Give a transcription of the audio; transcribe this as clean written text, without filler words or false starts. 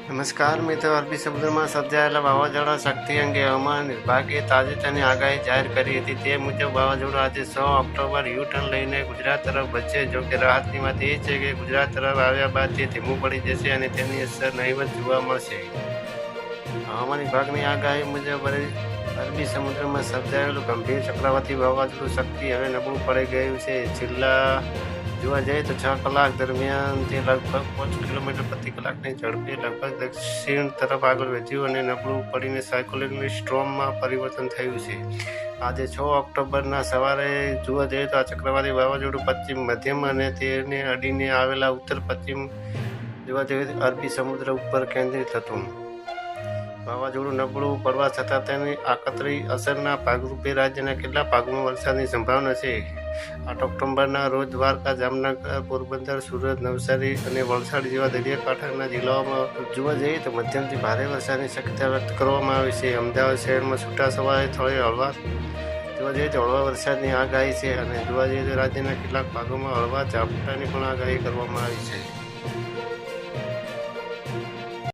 નમસ્કાર મિત્રો. અરબી સમુદ્રમાં સર્જાયેલા વાવાઝોડા શક્તિ અંગે હવામાન વિભાગે તાજેતરની આગાહી જાહેર કરી હતી. તે મુજબ વાવાઝોડું આજે 6 ઓક્ટોબર યુ-ટર્ન લઈને ગુજરાત તરફ વધશે. જોકે રાહતની વાત એ છે કે ગુજરાત તરફ આવ્યા બાદ તે ધીમું પડી જશે અને તેની અસર નહીવત જોવા મળશે. હવામાન વિભાગની આગાહી મુજબ અરબી સમુદ્રમાં સર્જાયેલું ગંભીર ચક્રવાતી વાવાઝોડું શક્તિ હવે નબળું પડી ગયું છે. છેલ્લા જોવા જઈએ તો 6 કલાક દરમિયાન તે લગભગ 5 કિલોમીટર પ્રતિ કલાકની ઝડપે લગભગ દક્ષિણ તરફ આગળ વધ્યું અને નબળું પડીને સાયક્લોનિક સ્ટ્રોમમાં પરિવર્તન થયું છે. આજે 6 ઓક્ટોબરના સવારે જોવા જઈએ તો આ ચક્રવાતી વાવાઝોડું પશ્ચિમ મધ્યમ અને તેને અડીને આવેલા ઉત્તર પશ્ચિમ જોવા જઈએ તો અરબી સમુદ્ર ઉપર કેન્દ્રિત હતું. વાવાઝોડું નબળું પડવા છતાં તેની આકતરી અસરના ભાગરૂપે રાજ્યના કેટલાક ભાગોમાં વરસાદની સંભાવના છે. 8 ઓક્ટોબરના રોજ દ્વારકા, જામનગર, પોરબંદર, સુરત, નવસારી અને વલસાડ જેવા દરિયાકાંઠાના જિલ્લાઓમાં જોવા જઈએ તો મધ્યમથી ભારે વરસાદની શક્યતા વ્યક્ત કરવામાં આવી છે. અમદાવાદ શહેરમાં છૂટાછવાયા થોડે હળવા જોવા જઈએ તો હળવા વરસાદની આગાહી છે અને જોવા જઈએ તો રાજ્યના કેટલાક ભાગોમાં હળવા ઝાપટાની પણ આગાહી કરવામાં આવી છે.